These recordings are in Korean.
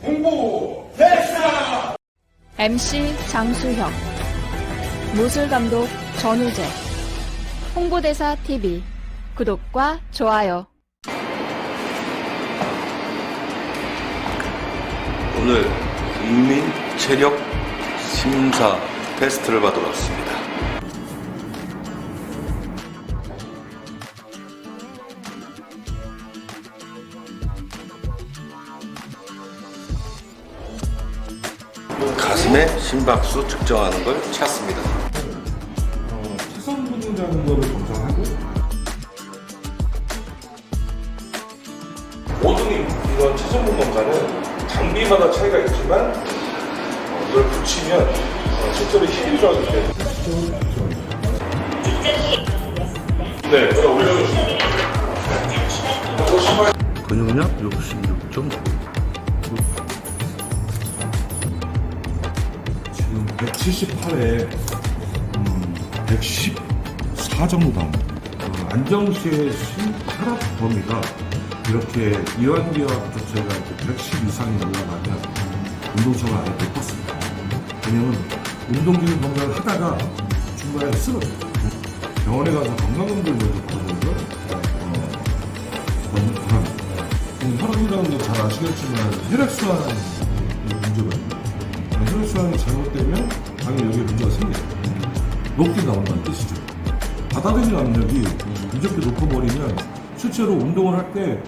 공부 됐어! MC 장수혁, 무술감독 전우재, 홍보대사 TV 구독과 좋아요. 오늘 국민 체력 심사 테스트를 받으러 왔습니다. 가슴의 심박수 측정하는 걸 찾습니다. 체성 분이라는 거를 검사하고 모든 이런 체성분 검사는 장비마다 차이가 있지만 이걸 붙이면 실제로 힘이 들어가기 때문에 네, 제가 올려줬습니다. 근육량 66.9. 지금 178에 114 정도 나옵니다. 안정 씨의 혈압 범위가 이렇게 이완기와 자체가 110 이상이 올라가면 운동성을 아예 못 받습니다. 왜냐면 운동기능 검사를 하다가 중간에 쓰러져요. 병원에 가서 건강검진을 먼저 받는 걸 권합니다. 혈압이라는 거 잘 아시겠지만 혈액순환 문제가 있습니다. 혈액순환이 잘못되면 당연히 여기에 문제가 생겨요. 높게 나온다는 뜻이죠. 받아들이는 압력이 이렇게 높아버리면 실제로 운동을 할 때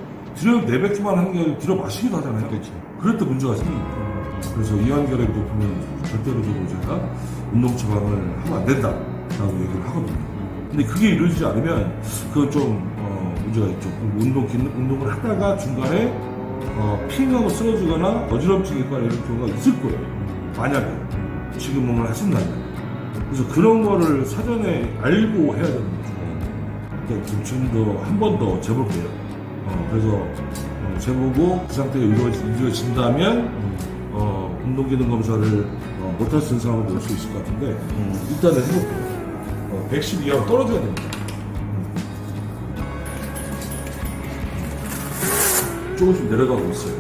내뱉기만 하는 게 아니라 들여 마시기도 하잖아요. 그렇죠. 그럴 때 문제가 생깁니다. 그래서 이완결핵이 높으면 절대로적으로 제가 운동 처방을 하면 안 된다라고 얘기를 하거든요. 근데 그게 이루어지지 않으면 그건 좀 문제가 있죠. 운동을 하다가 중간에 핑하고 쓰러지거나 어지럼증이 있거나 이런 경우가 있을 거예요. 만약에 지금 뭔가를 하신다면. 그래서 그런 거를 사전에 알고 해야 되는 거죠. 그러니까 지금 더 한 번 더 재볼게요. 그래서 재보고 그 상태가 이루어진다면 운동기능 검사를 못할 수 있는 상황으로 올 수 있을 것 같은데 일단은 해볼게요. 110 이하로 떨어져야 됩니다. 조금씩 내려가고 있어요.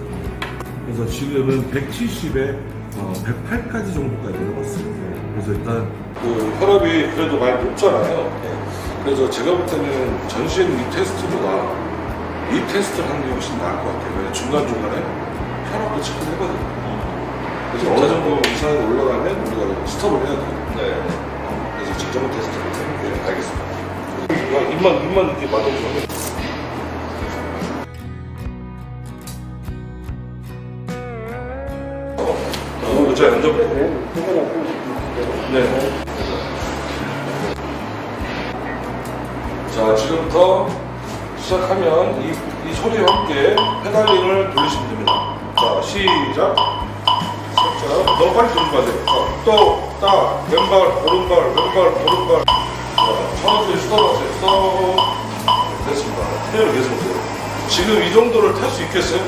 그래서 지금은 170에 108까지 정도까지 내려갔어요. 그래서 일단 혈압이 그래도 많이 높잖아요. 그래서 제가 볼 때는 전신 이 테스트보다 이 테스트를 하는 게 훨씬 나을 것 같아요. 왜냐면 중간중간에 혈압도 체크를 해거든요. 그래서 어느 정도 이상이 올라가면 우리가 스톱을 해야 돼요. 그래서 적정한 테스트를 해볼게요. 알겠습니다. 입만 이렇게 맞아보면 의자에 앉아볼게요. 네. 자, 지금부터 시작하면 이 소리와 함께 페달링을 돌리시면 됩니다. 자, 시작. 살짝. 너무 빨리 돌리면 안 돼요. 자, 또, 딱, 왼발, 오른발, 왼발, 오른발. 자, 천천히 수동하세요. 수동. 됐습니다. 페달을 계속 보세요. 지금 이 정도를 탈 수 있겠어요?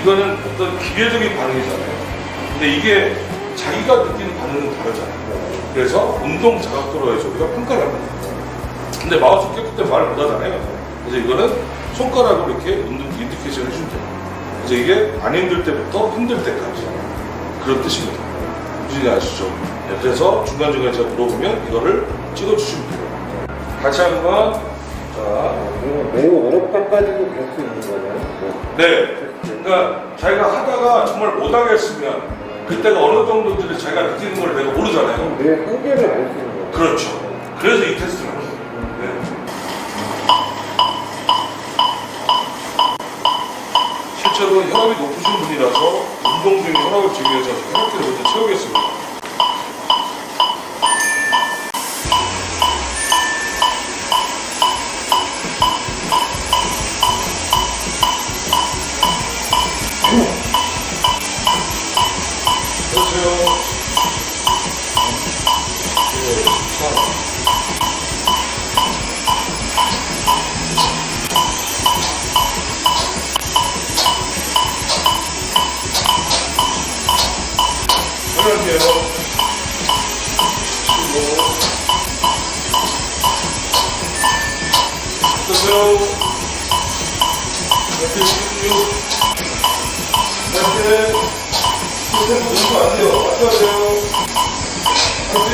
이거는 어떤 기계적인 반응이잖아요. 근데 이게 자기가 느끼는 반응은 다르잖아요. 그래서 운동 자각도로 해서 우리가 평가를 합니다. 근데 마우스 켰을 때 말을 못 하잖아요. 그래서 이거는 손가락으로 이렇게 운동 인디케이션을 해주면 돼요. 그래서 이게 안 힘들 때부터 힘들 때까지 그런 뜻입니다. 무슨 아시죠? 네, 그래서 중간중간에 제가 물어보면 이거를 찍어주시면 돼요. 같이 한번. 자, 매우 어렵다까지도 갈 수 있는 거잖아요. 네. 그러니까 자기가 하다가 정말 못하겠으면 그때가 어느 정도인지를 자기가 느끼는 걸 내가 모르잖아요. 내 한계를 알 수 있는 거예요. 그렇죠. 그래서 이 테스트를 하는 거예요. 네. 실제로 혈압이 높으신 분이라서 운동 중에 혈압을 재기 위해서 혈압계를 먼저 채우겠습니다. 그렇죠. 그럴게요. 어떠세요? 이렇게 16, 이렇게 안 돼요. 안녕하세요. 혹시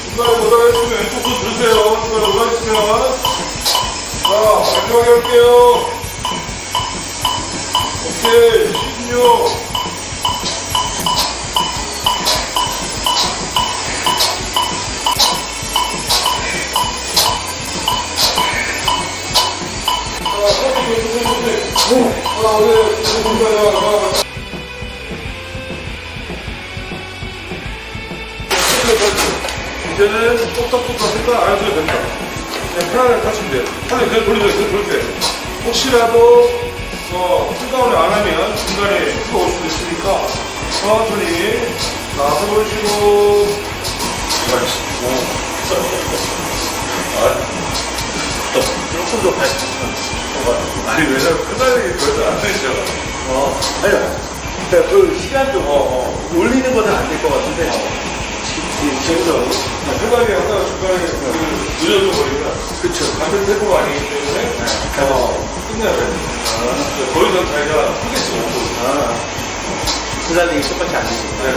중간에 뭐라고 했으면 왼쪽 손 들으세요. 중간에 뭐라고 했으면. 자, 마지막에 할게요. 오케이, 16. 이제는 똑딱똑딱 생각 안 해도 된다. 그냥 편안하게 하시면 돼요. 편하게 그냥 돌리세요. 그냥 돌리세요. 혹시라도 풀다운을 안 하면 중간에 풀가 올 수도 있으니까 천천히 나서 보시고 조금 더 발. 아니 왜냐면 끝나는 게 별로 안 되죠. 아니요. 그러니까 그 시간도 올리는 거는 안 될 것 같은데. 지금도. 편하게 하다가 중간에 늦어져 버리면 그쵸. 같은 템포가 아니기 때문에 끝내야 됩니다. 더 이상 자기가 하겠지 못하고. 그 달리기 똑같이 안 되니까. 네.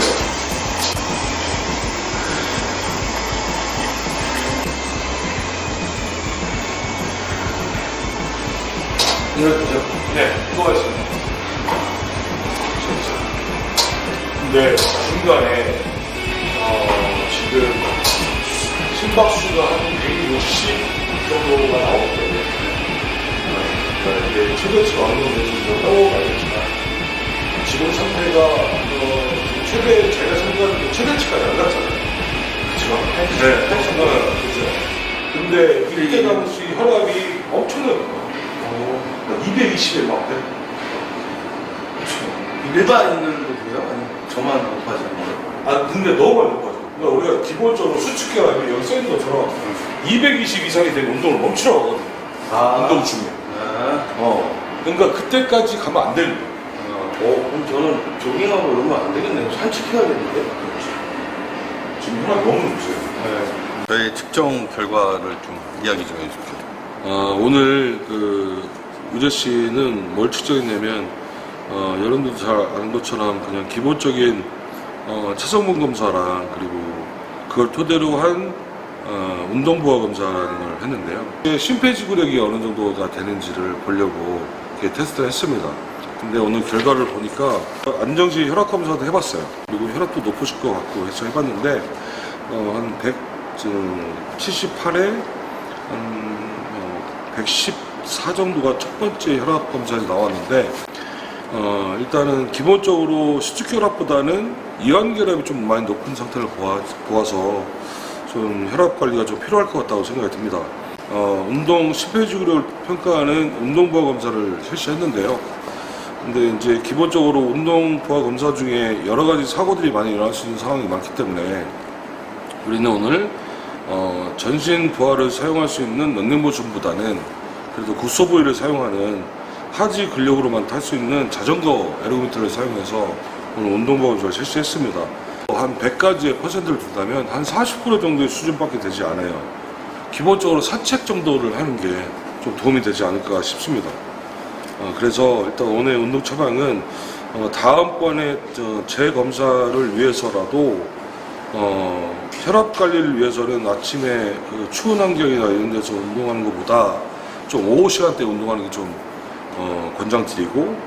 이걸 보죠. 네, 수고하셨습니다. 근데 중간에 지금 심박수가 한 160 정도가 나오거든요. 그러니까 이게 최대치가 어느 정도 되는지 따라오겠지만 지금 상태가 최대 제가 생각하는 최대치까지 안 갔잖아요. 그렇죠? 네, 그렇죠. 근데 이때 당시 혈압이 엄청나요. 220에 막 돼. 일반인들도요? 아니 저만 높아지는 거예요? 아, 근데 너무 많이 높아져. 그러니까 우리가 기본적으로 수축혈압이 여기 써있는 것처럼 220 이상이 되면 운동을 멈추라고 하거든. 운동 중에. 그러니까 그때까지 가면 안 되는 거야. 그럼 저는 조깅하고 이러면 안 되겠네요. 산책해야겠는데? 지금 혈압이 너무 높으세요. 저희 측정 결과를 좀 이야기 좀 해주십시오. 오늘 우재 씨는 뭘 측정했냐면 여러분들도 잘 아는 것처럼 그냥 기본적인 체성분 검사랑 그리고 그걸 토대로 한 운동부하 검사라는 걸 했는데요. 심폐지구력이 어느 정도가 되는지를 보려고 이렇게 테스트를 했습니다. 근데 오늘 결과를 보니까 안정시 혈압 검사도 해봤어요. 그리고 혈압도 높으실 것 같고 해서 해봤는데 한 178에 한 114 정도가 첫 번째 혈압 검사에서 나왔는데 일단은 기본적으로 수축혈압보다는 이완결합이 좀 많이 높은 상태를 보아서 좀 혈압 관리가 좀 필요할 것 같다고 생각이 듭니다. 운동 심폐지구력을 평가하는 운동부하 검사를 실시했는데요. 근데 이제 기본적으로 운동부하 검사 중에 여러 가지 사고들이 많이 일어날 수 있는 상황이 많기 때문에 우리는 오늘 전신 부하를 사용할 수 있는 런닝모션보다는 그래도 굿소보이를 사용하는 하지 근력으로만 탈 수 있는 자전거 에로미터를 사용해서 오늘 운동부하 검사를 실시했습니다. 한 100가지의 퍼센트를 둔다면 한 40% 정도의 수준밖에 되지 않아요. 기본적으로 산책 정도를 하는 게 좀 도움이 되지 않을까 싶습니다. 그래서 일단 오늘 운동 처방은 다음번에 재검사를 위해서라도 혈압 관리를 위해서는 아침에 추운 환경이나 이런 데서 운동하는 것보다 좀 오후 시간대에 운동하는 게 좀 권장드리고,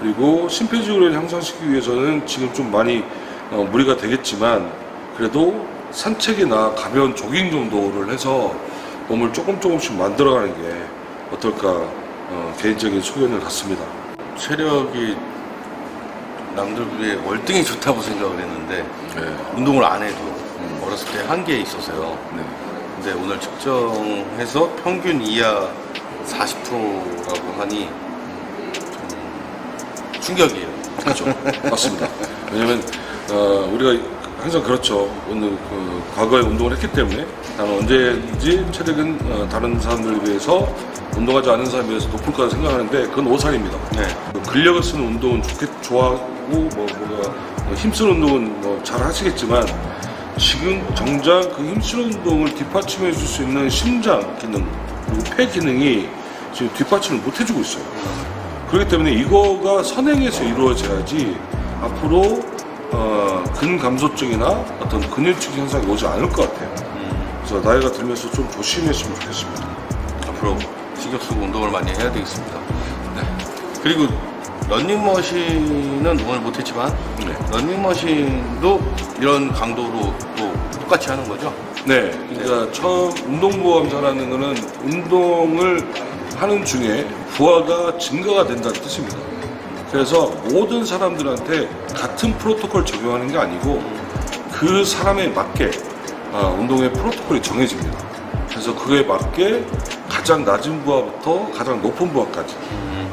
그리고 심폐지구력을 향상시키기 위해서는 지금 좀 많이 무리가 되겠지만 그래도 산책이나 가벼운 조깅 정도를 해서 몸을 조금씩 만들어가는 게 어떨까 개인적인 소견을 갖습니다. 체력이 남들 그게 월등히 좋다고 생각을 했는데 운동을 안 해도 어렸을 때 한계에 있어서요. 근데 오늘 측정해서 평균 이하 40%라고 하니 좀 충격이에요. 그렇죠. 맞습니다. 왜냐면 우리가 항상 그렇죠. 오늘 과거에 운동을 했기 때문에 나는 언제든지 체력은 다른 사람들에 비해서 운동하지 않은 사람에 비해서 높을 거라 생각하는데 그건 오산입니다. 근력을 쓰는 운동은 좋아하고 힘쓰는 운동은 잘 하시겠지만 지금 정작 그 힘쓰는 운동을 뒷받침해 줄 수 있는 심장 기능 그리고 폐 기능이 지금 뒷받침을 못 해주고 있어요. 그렇기 때문에 이거가 선행해서 이루어져야지 앞으로 근감소증이나 어떤 근육축 현상이 오지 않을 것 같아요. 그래서 나이가 들면서 좀 조심했으면 좋겠습니다. 앞으로 신경 쓰고 운동을 많이 해야 되겠습니다. 네. 그리고 러닝머신은 오늘 못했지만 네. 러닝머신도 이런 강도로 또 똑같이 하는 거죠? 네, 그러니까 처음 운동보험사라는 거는 운동을 하는 중에 부하가 증가가 된다는 뜻입니다. 그래서 모든 사람들한테 같은 프로토콜 적용하는 게 아니고 그 사람에 맞게 운동의 프로토콜이 정해집니다. 그래서 그에 맞게 가장 낮은 부하부터 가장 높은 부하까지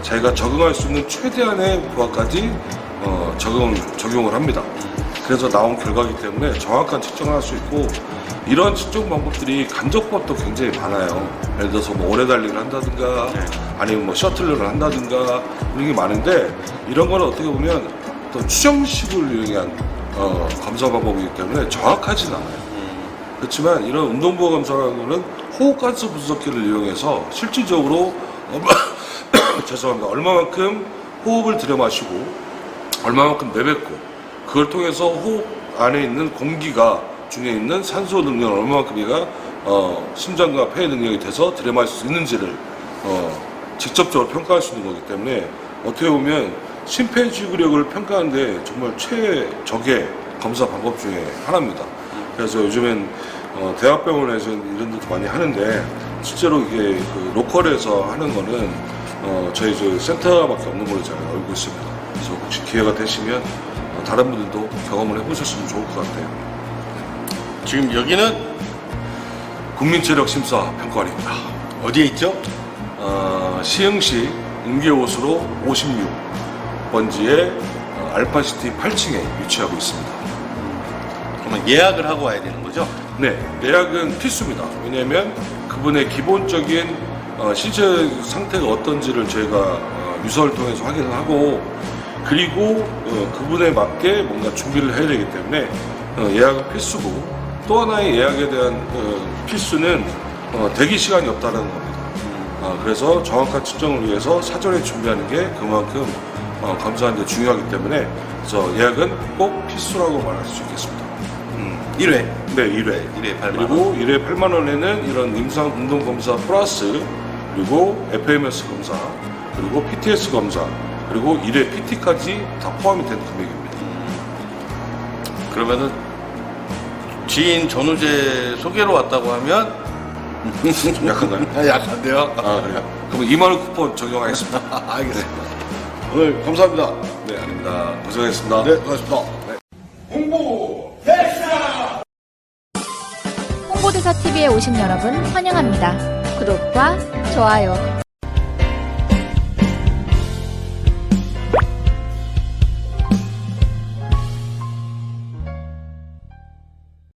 자기가 적응할 수 있는 최대한의 부하까지 적용을 합니다. 그래서 나온 결과이기 때문에 정확한 측정을 할 수 있고 이런 측정 방법들이 간접법도 굉장히 많아요. 예를 들어서 뭐 오래 달리기를 한다든가 아니면 뭐 셔틀러를 한다든가 이런 게 많은데 이런 거는 어떻게 보면 어떤 추정식을 이용한 검사 방법이기 때문에 정확하진 않아요. 그렇지만 이런 운동보호 검사라는 거는 호흡관수 분석기를 이용해서 실질적으로 죄송합니다. 얼마만큼 호흡을 들여마시고 얼마만큼 내뱉고 그걸 통해서 호흡 안에 있는 공기가 중에 있는 산소 능력을 얼마만큼이가 심장과 폐의 능력이 돼서 들여마실 수 있는지를 직접적으로 평가할 수 있는 거기 때문에 어떻게 보면 심폐지구력을 평가하는데 정말 최적의 검사 방법 중에 하나입니다. 그래서 요즘엔 대학병원에서 이런 데도 많이 하는데 실제로 이게 그 로컬에서 하는 거는 저희 센터밖에 없는 걸로 제가 알고 있습니다. 그래서 혹시 기회가 되시면 다른 분들도 경험을 해보셨으면 좋을 것 같아요. 지금 여기는 국민체력심사평가원입니다. 어디에 있죠? 시흥시 은계호수로 56번지의 알파시티 8층에 위치하고 있습니다. 그러면 예약을 하고 와야 되는 거죠? 네, 예약은 필수입니다. 왜냐하면 그분의 기본적인 신체 상태가 어떤지를 저희가 유서를 통해서 확인을 하고 그리고 그분에 맞게 뭔가 준비를 해야 되기 때문에 예약은 필수고 또 하나의 예약에 대한 필수는 대기 시간이 없다는 겁니다. 그래서 정확한 측정을 위해서 사전에 준비하는 게 그만큼 검사하는 데 중요하기 때문에 그래서 예약은 꼭 필수라고 말할 수 있겠습니다. 1회. 네, 1회. 1회 8만 원. 그리고 1회 8만 원에는 이런 임상 운동 검사 플러스 그리고 FMS 검사 그리고 PTS 검사 그리고 1회 PT까지 다 포함이 된 금액입니다. 그러면은 지인 전우재 소개로 왔다고 하면 좀 약한가요? 약한데요? 아, 그래요? 그럼 2만 원 쿠폰 적용하겠습니다. 알겠습니다. 오늘 감사합니다. 네, 아닙니다. 고생하셨습니다. 네, 고맙습니다. 네. 홍보대사 TV에 오신 여러분 환영합니다. 구독과 좋아요,